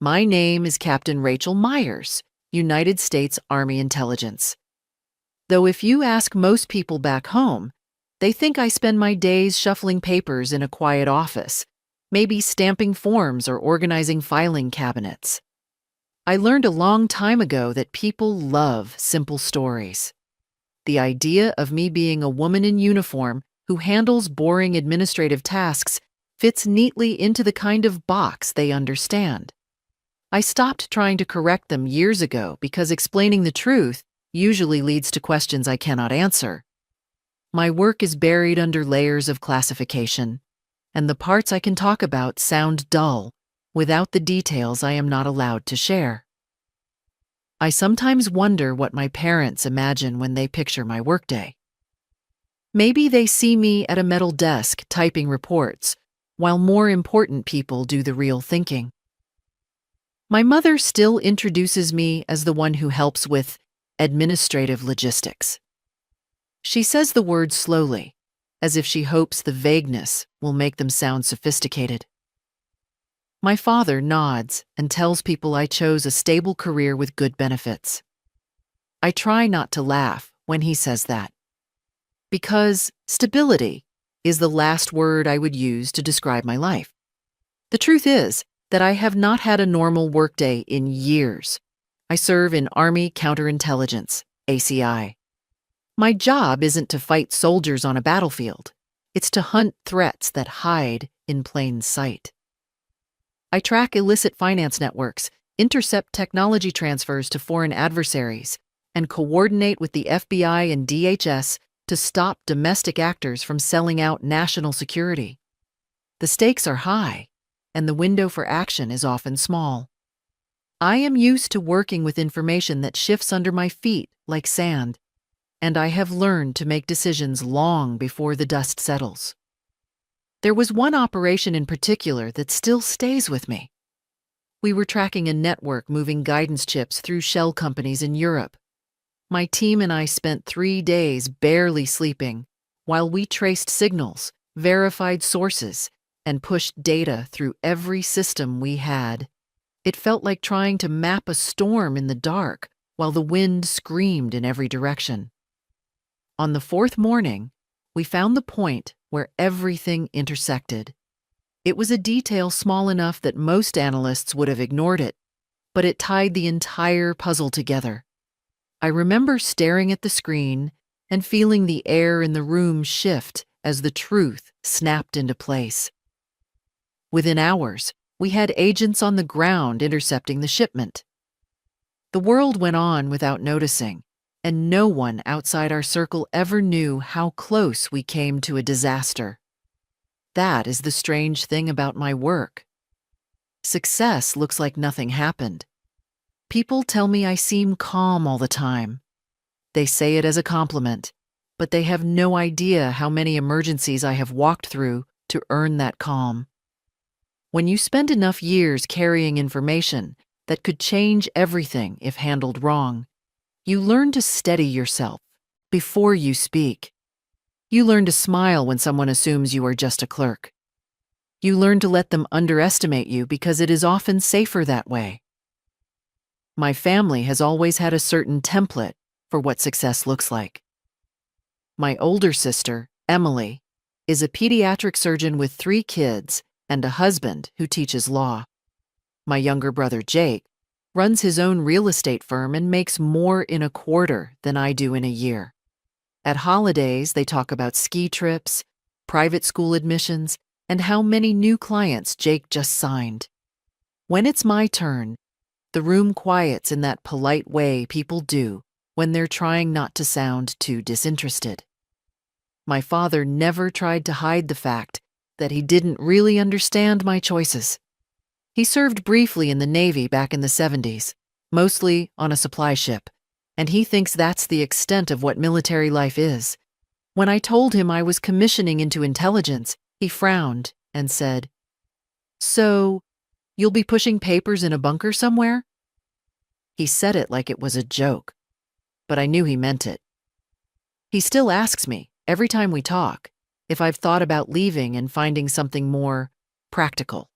My name is Captain Rachel Myers, United States Army Intelligence. Though if you ask most people back home, they think I spend my days shuffling papers in a quiet office, maybe stamping forms or organizing filing cabinets. I learned a long time ago that people love simple stories. The idea of me being a woman in uniform who handles boring administrative tasks fits neatly into the kind of box they understand. I stopped trying to correct them years ago because explaining the truth usually leads to questions I cannot answer. My work is buried under layers of classification, and the parts I can talk about sound dull without the details I am not allowed to share. I sometimes wonder what my parents imagine when they picture my workday. Maybe they see me at a metal desk typing reports, while more important people do the real thinking. My mother still introduces me as the one who helps with administrative logistics. She says the words slowly, as if she hopes the vagueness will make them sound sophisticated. My father nods and tells people I chose a stable career with good benefits. I try not to laugh when he says that, because stability is the last word I would use to describe my life. The truth is that I have not had a normal workday in years. I serve in Army Counterintelligence, ACI. My job isn't to fight soldiers on a battlefield. It's to hunt threats that hide in plain sight. I track illicit finance networks, intercept technology transfers to foreign adversaries, and coordinate with the FBI and DHS to stop domestic actors from selling out national security. The stakes are high, and the window for action is often small. I am used to working with information that shifts under my feet like sand, and I have learned to make decisions long before the dust settles. There was one operation in particular that still stays with me. We were tracking a network moving guidance chips through shell companies in Europe. My team and I spent 3 days barely sleeping while we traced signals, verified sources, and pushed data through every system we had. It felt like trying to map a storm in the dark while the wind screamed in every direction. On the 4th morning, we found the point where everything intersected. It was a detail small enough that most analysts would have ignored it, but it tied the entire puzzle together. I remember staring at the screen and feeling the air in the room shift as the truth snapped into place. Within hours, we had agents on the ground intercepting the shipment. The world went on without noticing, and no one outside our circle ever knew how close we came to a disaster. That is the strange thing about my work. Success looks like nothing happened. People tell me I seem calm all the time. They say it as a compliment, but they have no idea how many emergencies I have walked through to earn that calm. When you spend enough years carrying information that could change everything if handled wrong, you learn to steady yourself before you speak. You learn to smile when someone assumes you are just a clerk. You learn to let them underestimate you because it is often safer that way. My family has always had a certain template for what success looks like. My older sister, Emily, is a pediatric surgeon with 3 kids and a husband who teaches law. My younger brother, Jake, runs his own real estate firm and makes more in a quarter than I do in a year. At holidays, they talk about ski trips, private school admissions, and how many new clients Jake just signed. When it's my turn, the room quiets in that polite way people do when they're trying not to sound too disinterested. My father never tried to hide the fact that he didn't really understand my choices. He served briefly in the Navy back in the 70s, mostly on a supply ship, and he thinks that's the extent of what military life is. When I told him I was commissioning into intelligence, he frowned and said, "So, you'll be pushing papers in a bunker somewhere?" He said it like it was a joke, but I knew he meant it. He still asks me, every time we talk, if I've thought about leaving and finding something more practical.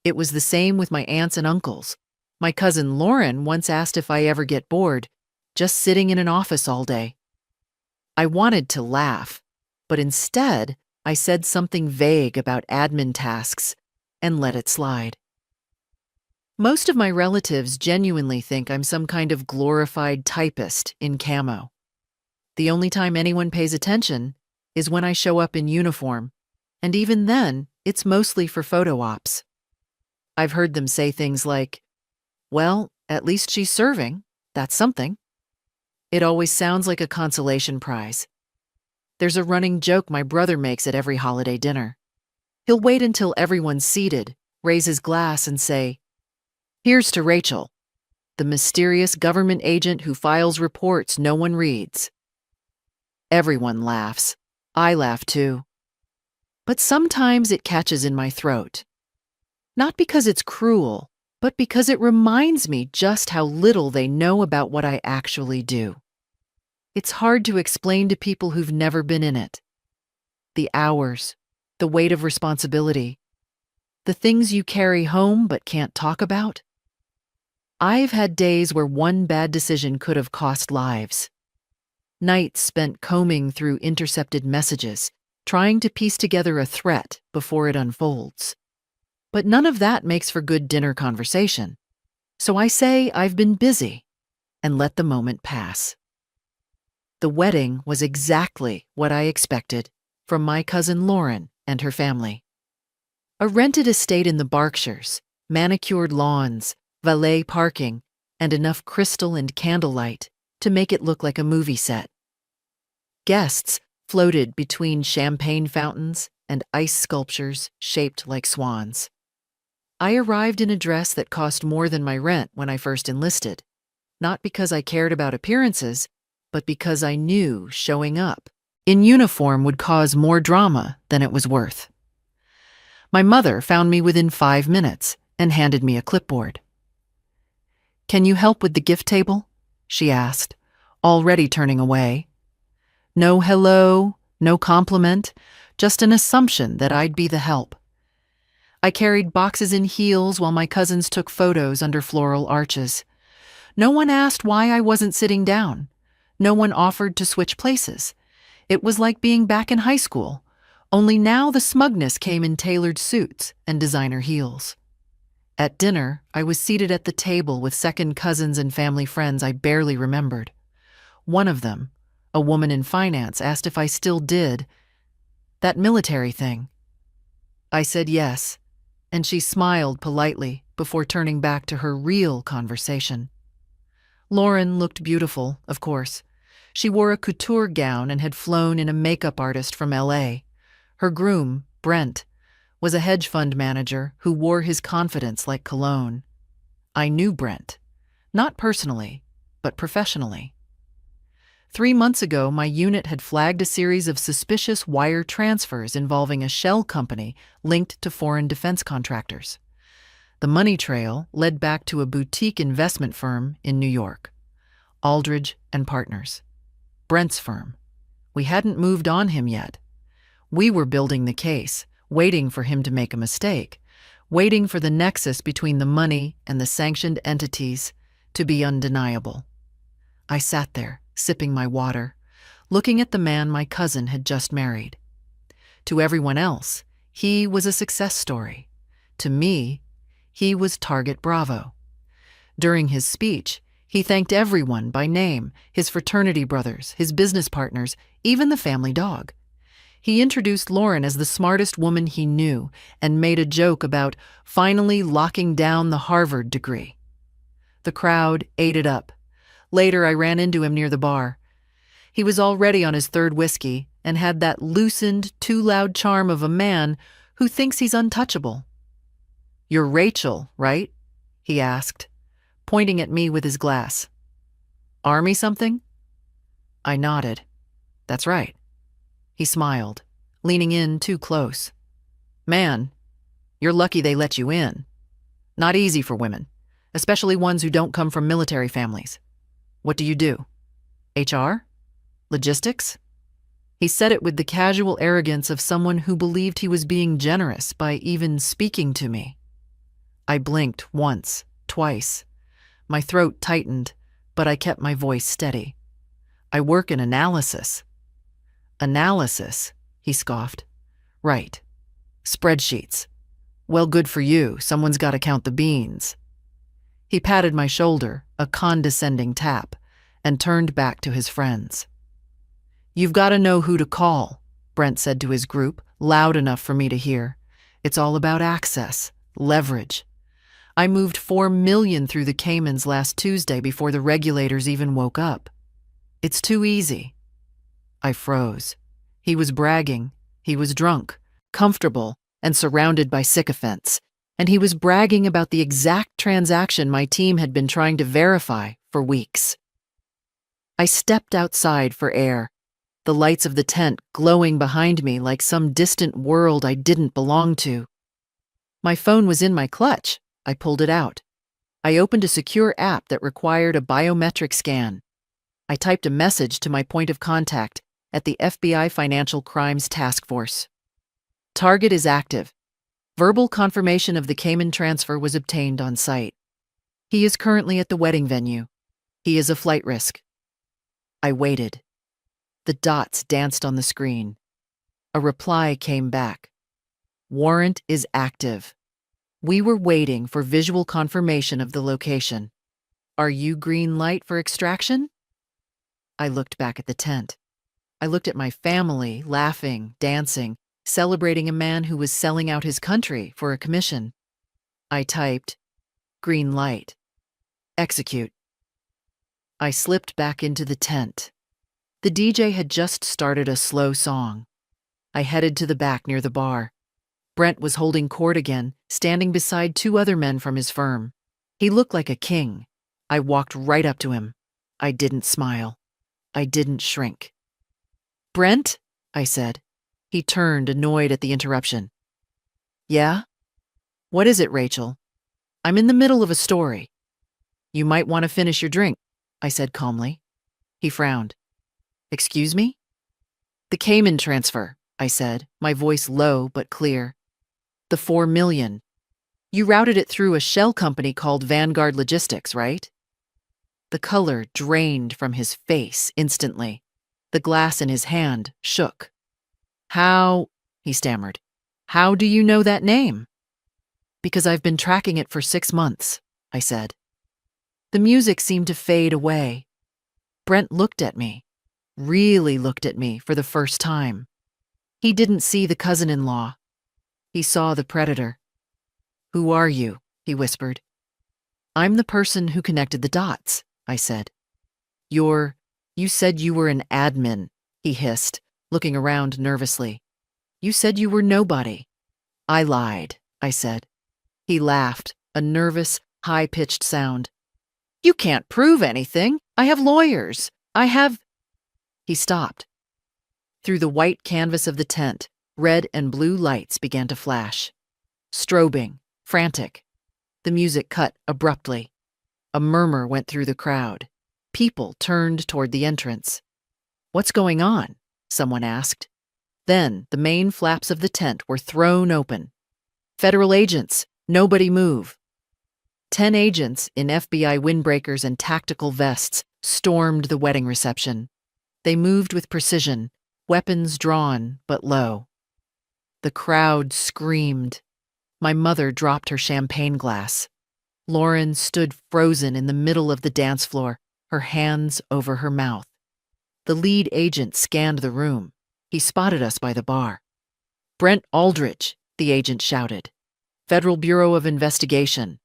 It was the same with my aunts and uncles. My cousin Lauren once asked if I ever get bored, just sitting in an office all day. I wanted to laugh, but instead, I said something vague about admin tasks and let it slide. Most of my relatives genuinely think I'm some kind of glorified typist in camo. The only time anyone pays attention is when I show up in uniform, and even then, it's mostly for photo ops. I've heard them say things like, "Well, at least she's serving. That's something." It always sounds like a consolation prize. There's a running joke my brother makes at every holiday dinner. He'll wait until everyone's seated, raise his glass, and say, "Here's to Rachel, the mysterious government agent who files reports no one reads." Everyone laughs. I laugh too. But sometimes it catches in my throat. Not because it's cruel, but because it reminds me just how little they know about what I actually do. It's hard to explain to people who've never been in it. The hours, the weight of responsibility, the things you carry home but can't talk about. I've had days where one bad decision could have cost lives. Nights spent combing through intercepted messages, trying to piece together a threat before it unfolds. But none of that makes for good dinner conversation. So I say I've been busy and let the moment pass. The wedding was exactly what I expected from my cousin Lauren and her family. A rented estate in the Berkshires, manicured lawns, valet parking, and enough crystal and candlelight to make it look like a movie set. Guests floated between champagne fountains and ice sculptures shaped like swans. I arrived in a dress that cost more than my rent when I first enlisted, not because I cared about appearances, but because I knew showing up in uniform would cause more drama than it was worth. My mother found me within 5 minutes and handed me a clipboard. "Can you help with the gift table?" she asked, already turning away. No hello, no compliment, just an assumption that I'd be the help. I carried boxes in heels while my cousins took photos under floral arches. No one asked why I wasn't sitting down. No one offered to switch places. It was like being back in high school, only now the smugness came in tailored suits and designer heels. At dinner, I was seated at the table with second cousins and family friends I barely remembered. One of them, a woman in finance, asked if I still did that military thing. I said yes, and she smiled politely before turning back to her real conversation. Lauren looked beautiful, of course. She wore a couture gown and had flown in a makeup artist from LA. Her groom, Brent, was a hedge fund manager who wore his confidence like cologne. I knew Brent, not personally, but professionally. 3 months ago, my unit had flagged a series of suspicious wire transfers involving a shell company linked to foreign defense contractors. The money trail led back to a boutique investment firm in New York, Aldridge and Partners, Brent's firm. We hadn't moved on him yet. We were building the case, waiting for him to make a mistake, waiting for the nexus between the money and the sanctioned entities to be undeniable. I sat there, sipping my water, looking at the man my cousin had just married. To everyone else, he was a success story. To me, he was Target Bravo. During his speech, he thanked everyone by name, his fraternity brothers, his business partners, even the family dog. He introduced Lauren as the smartest woman he knew and made a joke about finally locking down the Harvard degree. The crowd ate it up. Later, I ran into him near the bar. He was already on his third whiskey and had that loosened, too loud charm of a man who thinks he's untouchable. "You're Rachel, right?" he asked, pointing at me with his glass. "Army something?" I nodded. "That's right." He smiled, leaning in too close. "Man, you're lucky they let you in. Not easy for women, especially ones who don't come from military families. What do you do? HR? Logistics?" He said it with the casual arrogance of someone who believed he was being generous by even speaking to me. I blinked once, twice. My throat tightened, but I kept my voice steady. I work in analysis. Analysis, he scoffed. Right. Spreadsheets. Well, good for you. Someone's got to count the beans. He patted my shoulder, a condescending tap, and turned back to his friends. You've got to know who to call, Brent said to his group, loud enough for me to hear. It's all about access, leverage. I moved $4 million through the Caymans last Tuesday before the regulators even woke up. It's too easy. I froze. He was bragging. He was drunk, comfortable, and surrounded by sycophants. And he was bragging about the exact transaction my team had been trying to verify for weeks. I stepped outside for air, the lights of the tent glowing behind me like some distant world I didn't belong to. My phone was in my clutch. I pulled it out. I opened a secure app that required a biometric scan. I typed a message to my point of contact at the FBI Financial Crimes Task Force. Target is active. Verbal confirmation of the Cayman transfer was obtained on site. He is currently at the wedding venue. He is a flight risk. I waited. The dots danced on the screen. A reply came back. Warrant is active. We were waiting for visual confirmation of the location. Are you green light for extraction? I looked back at the tent. I looked at my family, laughing, dancing, celebrating a man who was selling out his country for a commission. I typed, green light. Execute. I slipped back into the tent. The DJ had just started a slow song. I headed to the back near the bar. Brent was holding court again, standing beside two other men from his firm. He looked like a king. I walked right up to him. I didn't smile. I didn't shrink. Brent? I said. He turned, annoyed at the interruption. Yeah? What is it, Rachel? I'm in the middle of a story. You might want to finish your drink, I said calmly. He frowned. Excuse me? The Cayman transfer, I said, my voice low but clear. The $4 million. You routed it through a shell company called Vanguard Logistics, right? The color drained from his face instantly. The glass in his hand shook. How, he stammered, how do you know that name? Because I've been tracking it for 6 months, I said. The music seemed to fade away. Brent looked at me, really looked at me for the first time. He didn't see the cousin-in-law. He saw the predator. Who are you? He whispered. I'm the person who connected the dots, I said. You said you were an admin, he hissed, looking around nervously. You said you were nobody. I lied, I said. He laughed, a nervous, high-pitched sound. You can't prove anything. I have lawyers. He stopped. Through the white canvas of the tent, red and blue lights began to flash. Strobing, frantic. The music cut abruptly. A murmur went through the crowd. People turned toward the entrance. What's going on? Someone asked. Then the main flaps of the tent were thrown open. Federal agents, nobody move. 10 agents in FBI windbreakers and tactical vests stormed the wedding reception. They moved with precision, weapons drawn but low. The crowd screamed. My mother dropped her champagne glass. Lauren stood frozen in the middle of the dance floor, her hands over her mouth. The lead agent scanned the room. He spotted us by the bar. Brent Aldridge, the agent shouted. Federal Bureau of Investigation.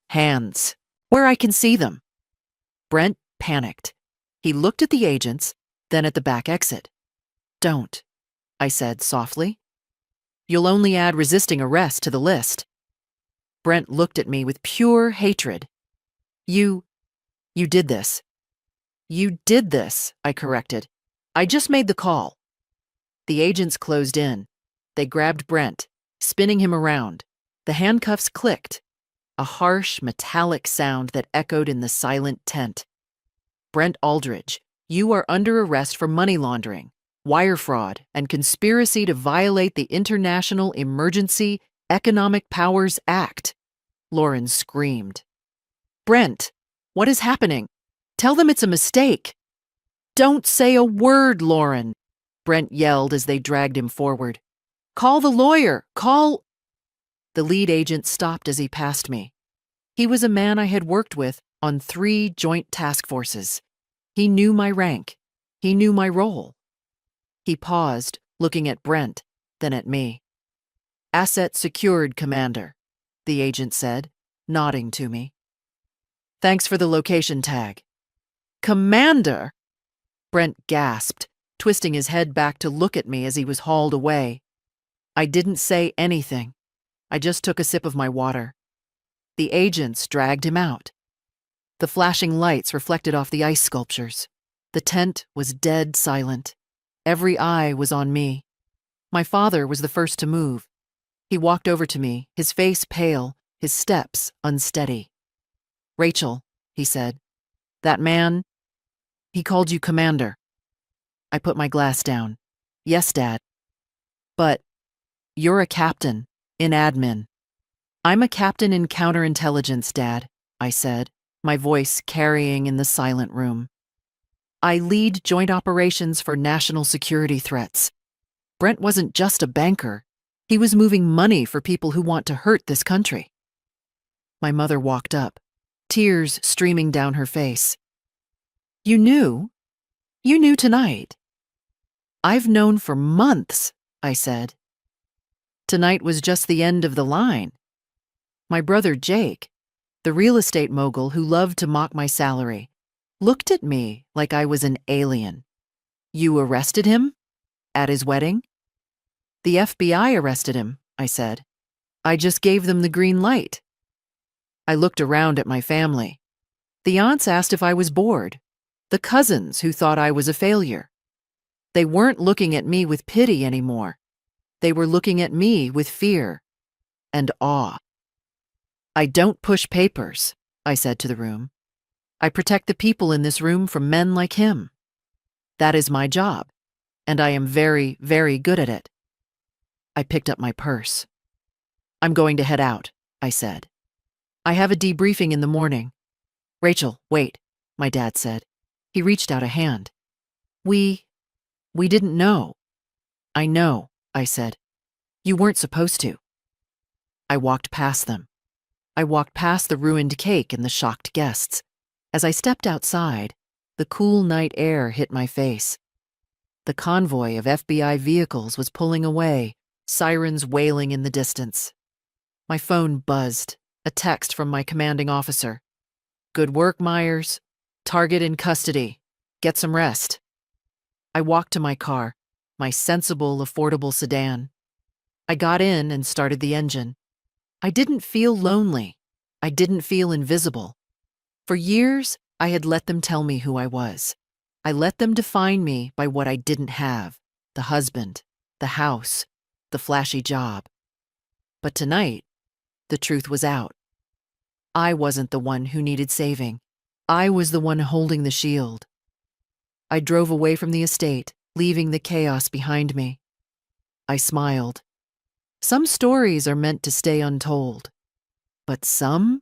Hands. Where I can see them. Brent panicked. He looked at the agents, then at the back exit. Don't, I said softly. You'll only add resisting arrest to the list. Brent looked at me with pure hatred. You did this. You did this, I corrected. I just made the call. The agents closed in. They grabbed Brent, spinning him around. The handcuffs clicked. A harsh, metallic sound that echoed in the silent tent. Brent Aldridge, you are under arrest for money laundering, wire fraud, and conspiracy to violate the International Emergency Economic Powers Act. Lauren screamed. Brent, what is happening? Tell them it's a mistake. Don't say a word, Lauren, Brent yelled as they dragged him forward. Call the lawyer, call... The lead agent stopped as he passed me. He was a man I had worked with on 3 joint task forces. He knew my rank. He knew my role. He paused, looking at Brent, then at me. Asset secured, Commander, the agent said, nodding to me. Thanks for the location tag. Commander? Brent gasped, twisting his head back to look at me as he was hauled away. I didn't say anything. I just took a sip of my water. The agents dragged him out. The flashing lights reflected off the ice sculptures. The tent was dead silent. Every eye was on me. My father was the first to move. He walked over to me, his face pale, his steps unsteady. Rachel, he said, that man, he called you Commander. I put my glass down. Yes, Dad. But you're a captain in admin. I'm a captain in counterintelligence, Dad, I said, my voice carrying in the silent room. I lead joint operations for national security threats. Brent wasn't just a banker. He was moving money for people who want to hurt this country. My mother walked up, tears streaming down her face. You knew? You knew tonight. I've known for months, I said. Tonight was just the end of the line. My brother Jake, the real estate mogul who loved to mock my salary, looked at me like I was an alien. You arrested him? At his wedding? The FBI arrested him, I said. I just gave them the green light. I looked around at my family. The aunts asked if I was bored. The cousins who thought I was a failure. They weren't looking at me with pity anymore. They were looking at me with fear and awe. I don't push papers, I said to the room. I protect the people in this room from men like him. That is my job, and I am very, very good at it. I picked up my purse. I'm going to head out, I said. I have a debriefing in the morning. Rachel, wait, my dad said. He reached out a hand. We didn't know. I know, I said. You weren't supposed to. I walked past them. I walked past the ruined cake and the shocked guests. As I stepped outside, the cool night air hit my face. The convoy of FBI vehicles was pulling away, sirens wailing in the distance. My phone buzzed, a text from my commanding officer. Good work, Myers. Target in custody. Get some rest. I walked to my car, my sensible, affordable sedan. I got in and started the engine. I didn't feel lonely. I didn't feel invisible. For years, I had let them tell me who I was. I let them define me by what I didn't have: the husband, the house, the flashy job. But tonight, the truth was out. I wasn't the one who needed saving. I was the one holding the shield. I drove away from the estate, leaving the chaos behind me. I smiled. Some stories are meant to stay untold, but some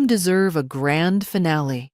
deserve a grand finale.